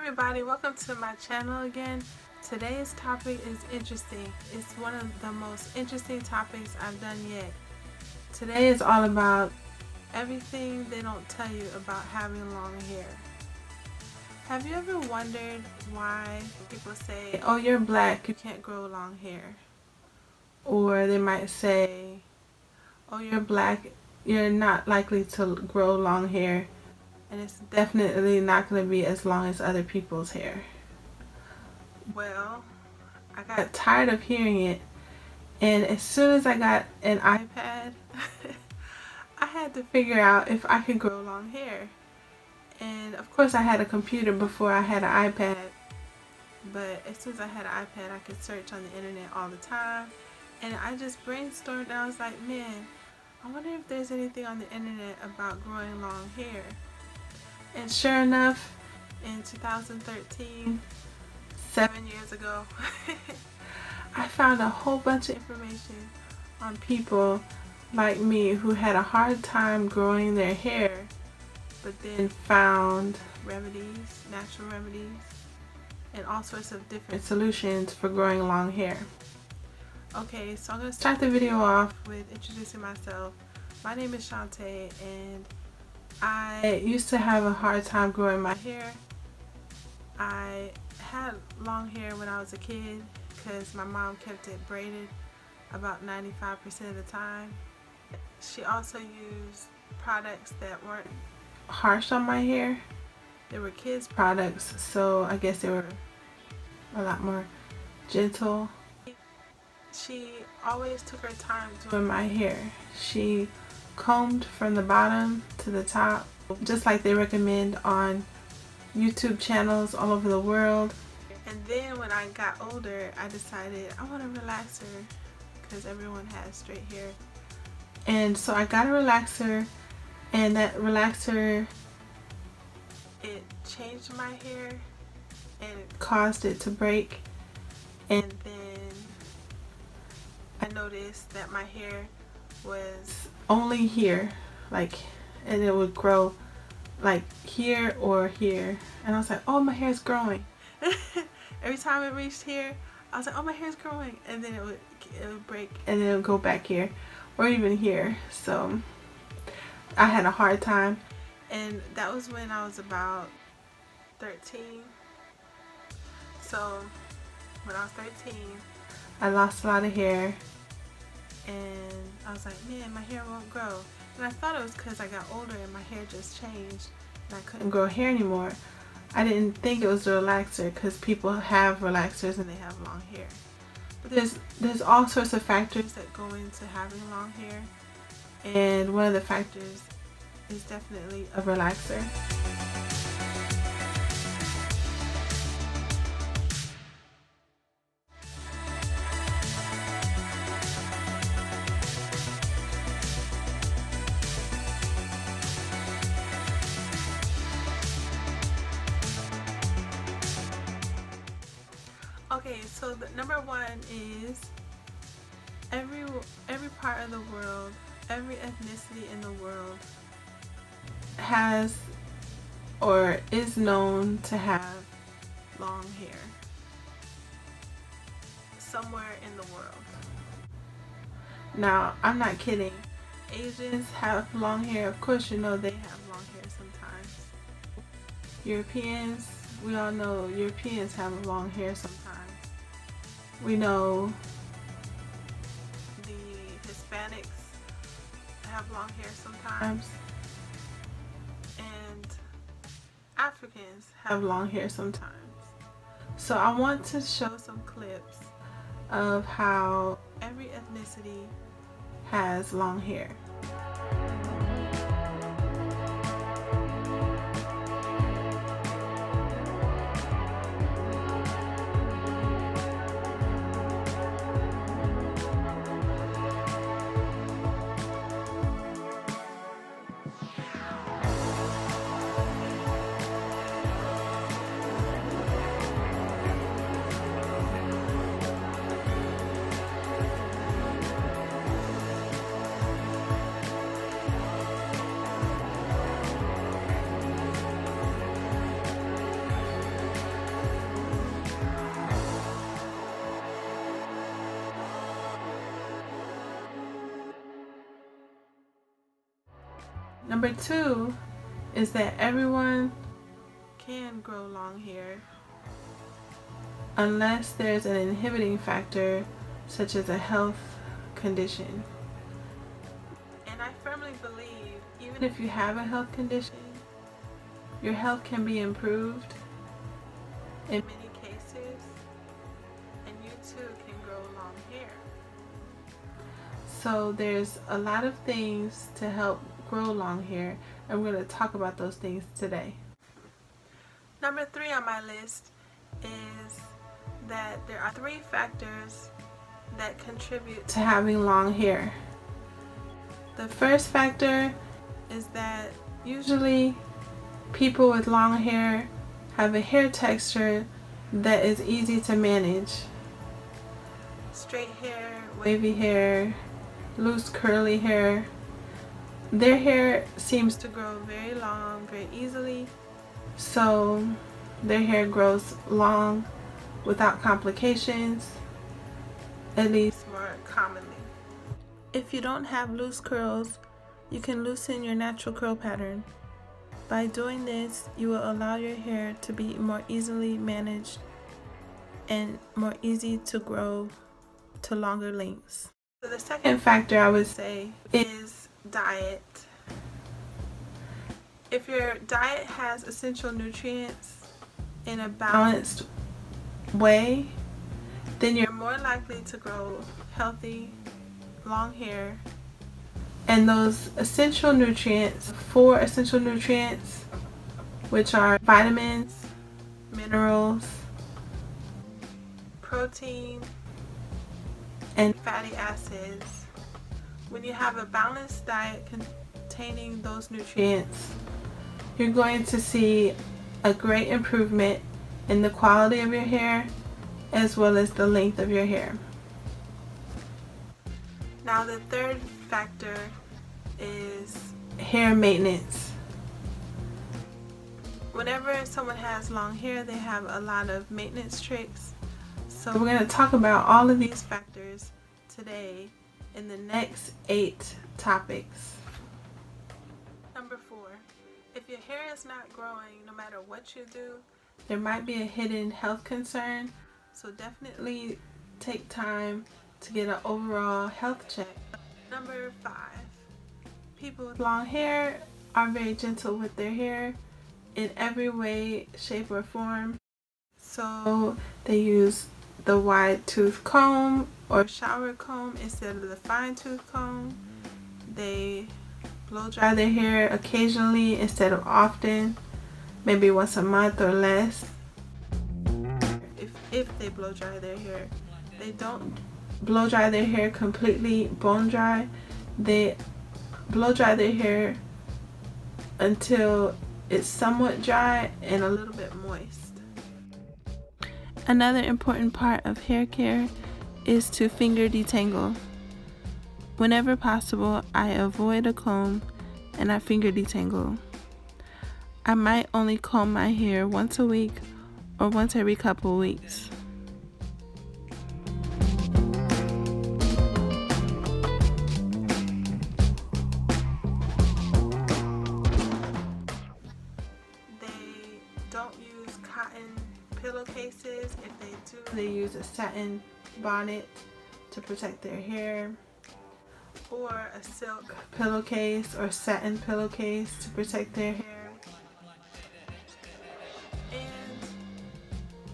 everybody, welcome to my channel again. Today's topic is interesting. It's one of the most interesting topics I've done yet. Today is all about everything they don't tell you about having long hair. Have you ever wondered why people say, oh, you're black, you can't grow long hair? Or they might say, oh, you're black, you're not likely to grow long hair. And it's definitely not going to be as long as other people's hair. Well, I got tired of hearing it, and as soon as I got an iPad, I had to figure out if I could grow long hair. And of course I had a computer before I had an iPad, but as soon as I had an iPad I could search on the internet all the time, and I just brainstormed and I was like, man, I wonder if there's anything on the internet about growing long hair. And sure enough, in 2013, 7 years ago, I found a whole bunch of information on people like me who had a hard time growing their hair, but then found remedies, natural remedies, and all sorts of different solutions for growing long hair. Okay, so I'm going to start the video off with introducing myself. My name is Shantae, and I used to have a hard time growing my hair. I had long hair when I was a kid because my mom kept it braided about 95% of the time. She also used products that weren't harsh on my hair. They were kids' products, so I guess they were a lot more gentle. She always took her time doing my hair. She combed from the bottom to the top, just like they recommend on YouTube channels all over the world. And then when I got older, I decided I want a relaxer because everyone has straight hair. And so I got a relaxer, and that relaxer, it changed my hair and it caused it to break. And then I noticed that my hair was only here, like, and it would grow like here or here, and I was like, oh, my hair's growing. Every time it reached here, I was like, oh, my hair's growing, and then it would break, and then it would go back here or even here. So I had a hard time, and that was when I was about 13. So when I was 13, I lost a lot of hair, and I was like, man, my hair won't grow. And I thought it was because I got older and my hair just changed and I couldn't grow hair anymore. I didn't think it was the relaxer because people have relaxers and they have long hair. But there's all sorts of factors that go into having long hair, and one of the factors is definitely a relaxer. Okay, so the number one is every part of the world, every ethnicity in the world has or is known to have long hair somewhere in the world. Now, I'm not kidding. Asians have long hair. Of course, you know they have long hair sometimes. Europeans, we all know Europeans have long hair sometimes. We know the Hispanics have long hair sometimes, and Africans have long hair sometimes. So I want to show some clips of how every ethnicity has long hair. Number 2 is that everyone can grow long hair unless there's an inhibiting factor such as a health condition. And I firmly believe even if you have a health condition, your health can be improved in many cases, and you too can grow long hair. So there's a lot of things to help grow long hair, and we're going to talk about those things today. Number 3 on my list is that there are 3 factors that contribute to having long hair. The first factor is that usually people with long hair have a hair texture that is easy to manage. Straight hair, wavy hair, loose curly hair. Their hair seems to grow very long, very easily, so their hair grows long without complications, at least more commonly. If you don't have loose curls, you can loosen your natural curl pattern. By doing this, you will allow your hair to be more easily managed and more easy to grow to longer lengths. So the second factor I would say is diet. If your diet has essential nutrients in a balanced way, then you're more likely to grow healthy, long hair. And those essential nutrients, 4 essential nutrients, which are vitamins, minerals, protein, and fatty acids. When you have a balanced diet containing those nutrients, you're going to see a great improvement in the quality of your hair as well as the length of your hair. Now the third factor is hair maintenance. Whenever someone has long hair, they have a lot of maintenance tricks. So we're going to talk about all of these factors today in the next 8 topics. Number 4, if your hair is not growing no matter what you do, there might be a hidden health concern. So definitely take time to get an overall health check. Number 5, people with long hair are very gentle with their hair in every way, shape, or form. So they use the wide tooth comb or shower comb instead of the fine tooth comb. They blow dry their hair occasionally instead of often, maybe once a month or less. If they blow dry their hair, they don't blow dry their hair completely bone dry. They blow dry their hair until it's somewhat dry and a little bit moist. Another important part of hair care is to finger detangle. Whenever possible, I avoid a comb and I finger detangle. I might only comb my hair once a week or once every couple weeks. They don't use cotton pillowcases. If they do, they use a satin bonnet to protect their hair, or a silk pillowcase or satin pillowcase to protect their hair. And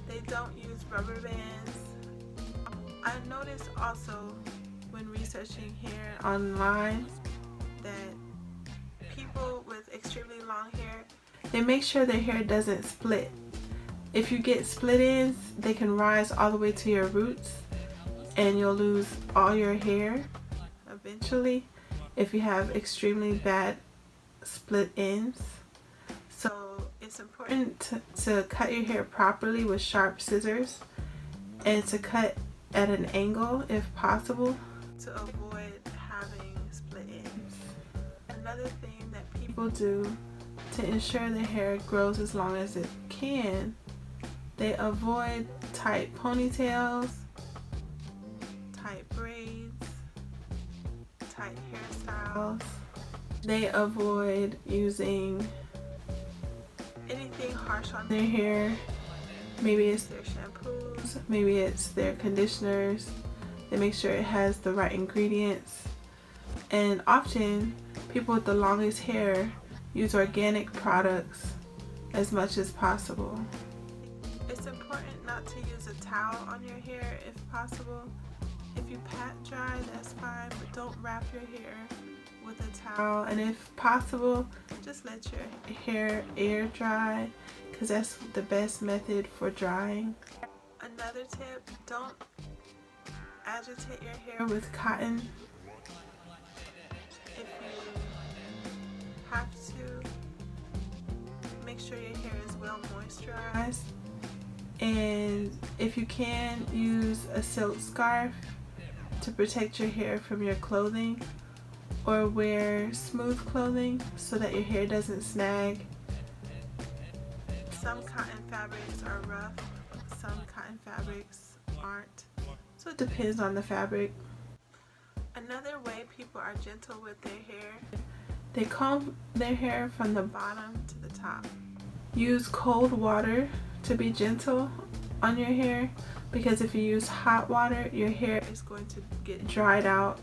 they don't use rubber bands. I noticed also when researching hair online that people with extremely long hair, they make sure their hair doesn't split. If you get split ends, they can rise all the way to your roots and you'll lose all your hair eventually if you have extremely bad split ends. So it's important to cut your hair properly with sharp scissors and to cut at an angle if possible to avoid having split ends. Another thing that people do to ensure their hair grows as long as it can, they avoid tight ponytails, tight braids, tight hairstyles, They avoid using anything harsh on their hair. Maybe it's their shampoos, maybe it's their conditioners. They make sure it has the right ingredients. And often, people with the longest hair use organic products as much as possible. It's important not to use a towel on your hair if possible. If you pat dry, that's fine, but don't wrap your hair with a towel. And if possible, just let your hair air dry, because that's the best method for drying. Another tip, don't agitate your hair with cotton. If you have to, make sure your hair is well moisturized. And if you can, use a silk scarf to protect your hair from your clothing, or wear smooth clothing so that your hair doesn't snag. Some cotton fabrics are rough, some cotton fabrics aren't, so it depends on the fabric. Another way people are gentle with their hair, they comb their hair from the bottom to the top. Use cold water to be gentle on your hair, because if you use hot water, your hair is going to get dried out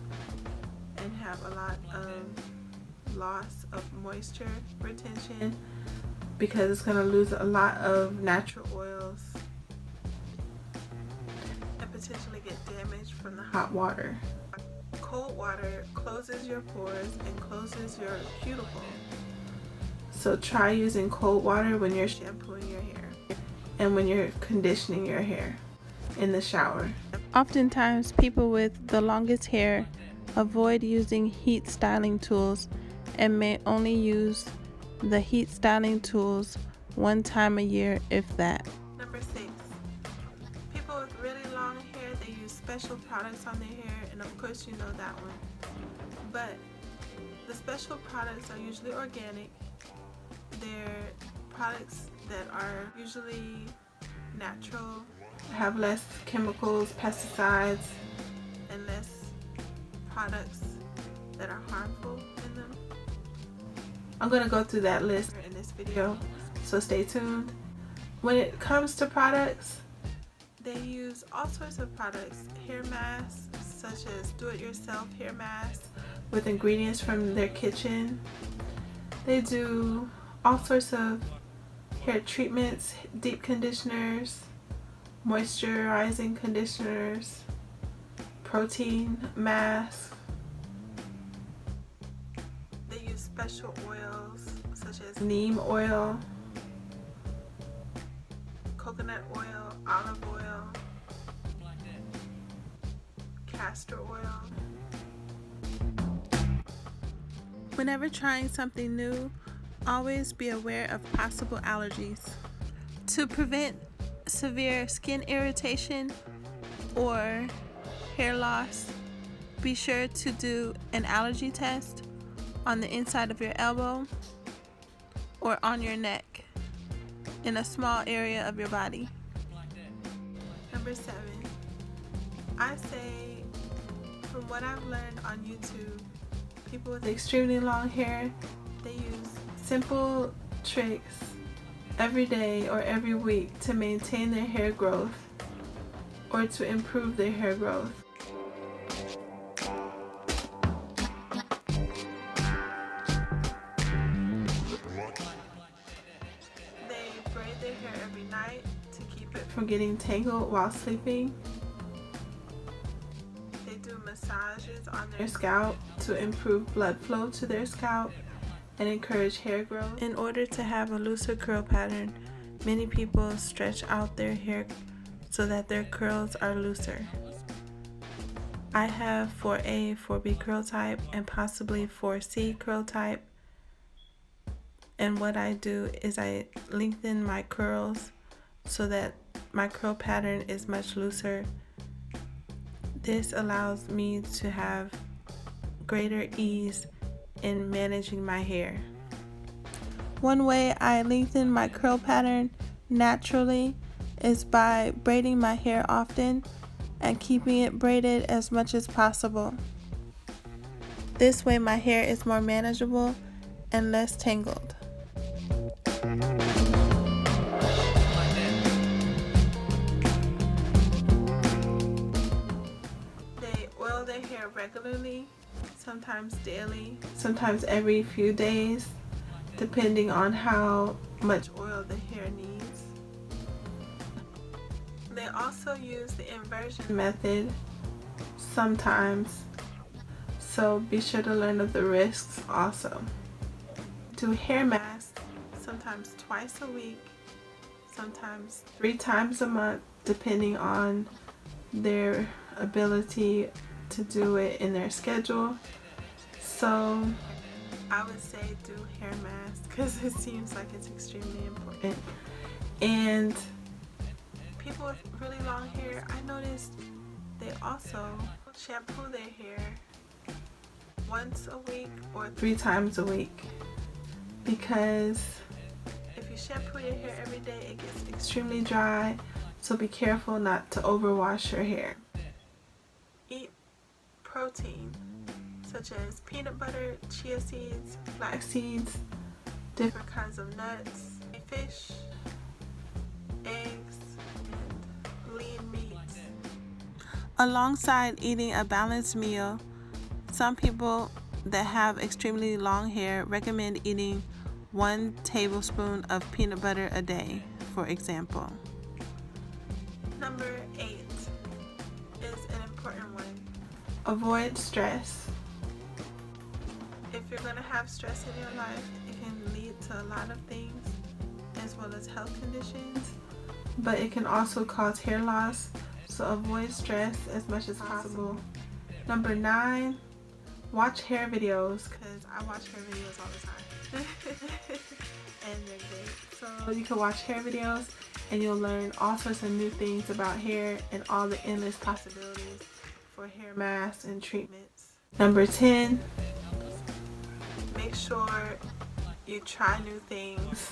and have a lot of loss of moisture retention, because it's going to lose a lot of natural oils and potentially get damaged from the hot water. Cold water closes your pores and closes your cuticle. So try using cold water when you're shampooing your hair and when you're conditioning your hair in the shower. Oftentimes, people with the longest hair avoid using heat styling tools and may only use the heat styling tools one time a year, if that. Number 6. People with really long hair, they use special products on their hair, and of course you know that one. But the special products are usually organic. They're products that are usually natural, have less chemicals, pesticides, and less products that are harmful in them. I'm going to go through that list in this video, so stay tuned. When it comes to products, they use all sorts of products. Hair masks, such as do-it-yourself hair masks with ingredients from their kitchen. They do all sorts of hair treatments, deep conditioners, moisturizing conditioners, protein masks. They use special oils such as neem oil, coconut oil, olive oil, castor oil. Whenever trying something new, always be aware of possible allergies. To prevent severe skin irritation or hair loss, be sure to do an allergy test on the inside of your elbow or on your neck in a small area of your body. Number 7. I say, from what I've learned on YouTube, people with extremely long hair, they use simple tricks every day or every week to maintain their hair growth or to improve their hair growth. They braid their hair every night to keep it from getting tangled while sleeping. They do massages on their scalp to improve blood flow to their scalp and encourage hair growth. In order to have a looser curl pattern, many people stretch out their hair so that their curls are looser. I have 4A, 4B curl type, and possibly 4C curl type. And what I do is I lengthen my curls so that my curl pattern is much looser. This allows me to have greater ease in managing my hair. One way I lengthen my curl pattern naturally is by braiding my hair often and keeping it braided as much as possible. This way my hair is more manageable and less tangled. They oil their hair regularly, sometimes daily, sometimes every few days, depending on how much oil the hair needs. They also use the inversion method sometimes, so be sure to learn of the risks also. Do hair masks sometimes twice a week, sometimes 3 times a month, depending on their ability to do it in their schedule. So I would say do hair masks because it seems like it's extremely important. And people with really long hair, I noticed they also shampoo their hair once a week or 3 times a week, because if you shampoo your hair every day, it gets extremely dry, so be careful not to overwash your hair. Eat protein such as peanut butter, chia seeds, flax seeds, different kinds of nuts, fish, eggs, and lean meats. Alongside eating a balanced meal, some people that have extremely long hair recommend eating 1 tablespoon of peanut butter a day, for example. Number 8 is an important one. Avoid stress. If you're going to have stress in your life, it can lead to a lot of things, as well as health conditions, but it can also cause hair loss, so avoid stress as much as possible. Number 9, watch hair videos, because I watch hair videos all the time. And they're great. So you can watch hair videos and you'll learn all sorts of new things about hair and all the endless possibilities for hair masks and treatments. Number 10, make sure you try new things.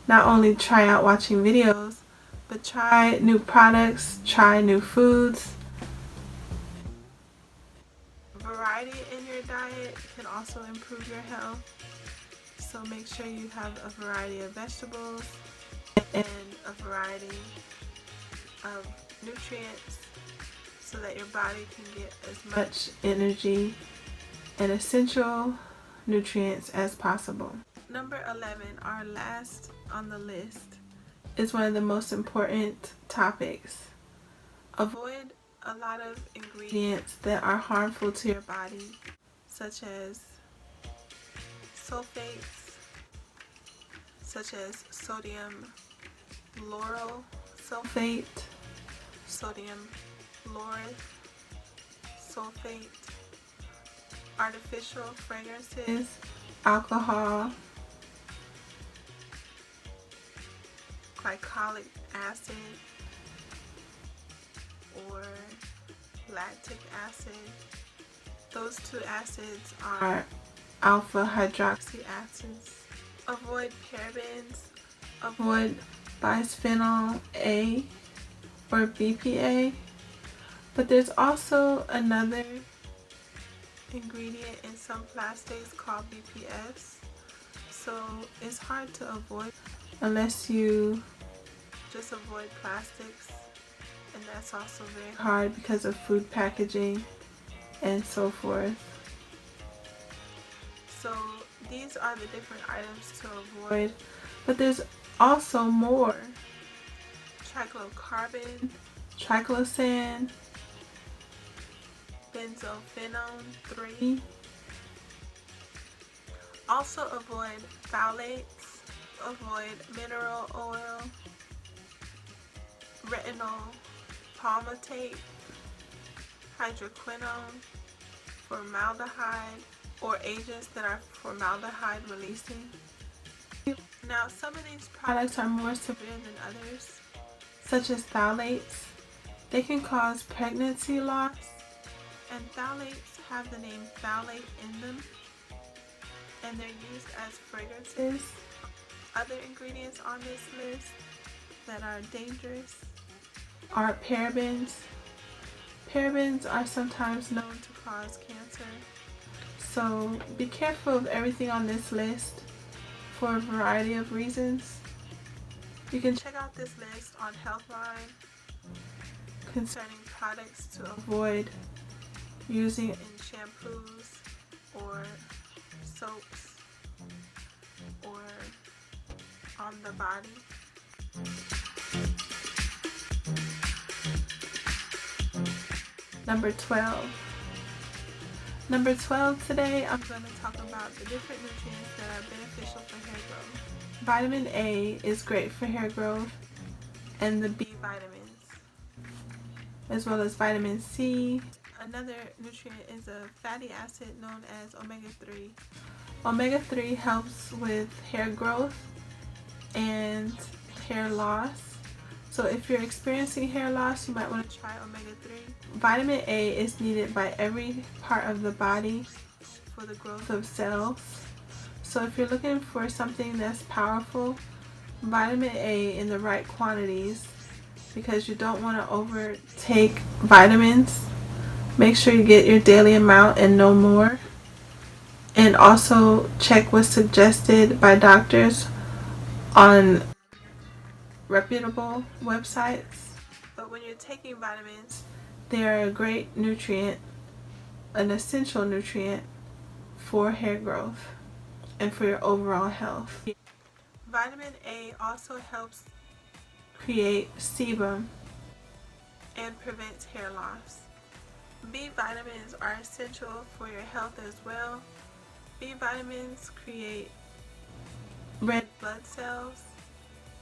Not only try out watching videos, but try new products, try new foods. Variety in your diet can also improve your health, so make sure you have a variety of vegetables and a variety of nutrients so that your body can get as much energy and essential nutrients as possible. Number 11, our last on the list, is one of the most important topics. Avoid a lot of ingredients that are harmful to your body, such as sulfates, such as sodium lauryl sulfate, sodium lauryl sulfate, artificial fragrances, alcohol, glycolic acid, or lactic acid. Those 2 acids are alpha hydroxy acids. Avoid parabens, avoid bisphenol A or BPA, but there's also another ingredient in some plastics called BPS, so it's hard to avoid unless you just avoid plastics, and that's also very hard because of food packaging and so forth. So these are the different items to avoid, but there's also more. Triclocarbon, triclosan, benzophenone 3. Also avoid phthalates, avoid mineral oil, retinol, palmitate, hydroquinone, formaldehyde, or agents that are formaldehyde releasing. Now, some of these products are more severe than others, such as phthalates. They can cause pregnancy loss, and phthalates have the name phthalate in them, and they're used as fragrances. Other ingredients on this list that are dangerous are parabens. Parabens are sometimes known to cause cancer. So be careful of everything on this list for a variety of reasons. You can check out this list on Healthline concerning products to avoid using in shampoos or soaps or on the body. Number 12. Number 12 today, I'm going to talk about the different nutrients that are beneficial for hair growth. Vitamin A is great for hair growth, and the B vitamins, as well as vitamin C. Another nutrient is a fatty acid known as omega-3. Omega-3 helps with hair growth and hair loss. So if you're experiencing hair loss, you might want to try omega-3. Vitamin A is needed by every part of the body for the growth of cells. So if you're looking for something that's powerful, vitamin A in the right quantities, because you don't want to overtake vitamins. Make sure you get your daily amount and no more. And also check what's suggested by doctors on reputable websites. But when you're taking vitamins, they are a great nutrient, an essential nutrient for hair growth and for your overall health. Vitamin A also helps create sebum and prevents hair loss. B vitamins are essential for your health as well. B vitamins create red blood cells,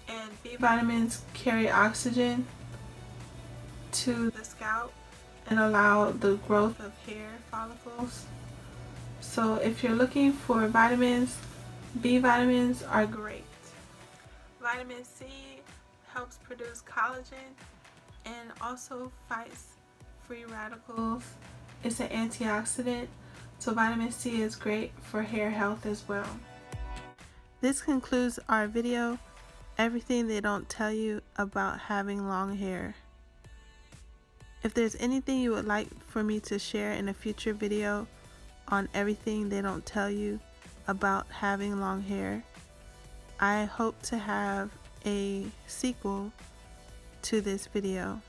and B vitamins carry oxygen to the scalp and allow the growth of hair follicles. So if you're looking for vitamins, B vitamins are great. Vitamin C helps produce collagen and also fights free radicals. It's an antioxidant, so vitamin C is great for hair health as well. This concludes our video, everything they don't tell you about having long hair. If there's anything you would like for me to share in a future video on everything they don't tell you about having long hair, I hope to have a sequel to this video.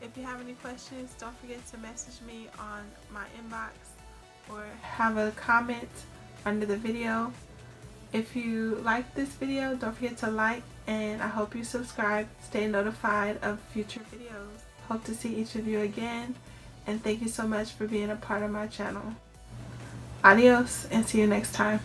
If you have any questions, don't forget to message me on my inbox or have a comment under the video. If you like this video, don't forget to like, and I hope you subscribe, stay notified of future videos. Hope to see each of you again, and thank you so much for being a part of my channel. Adios, and see you next time.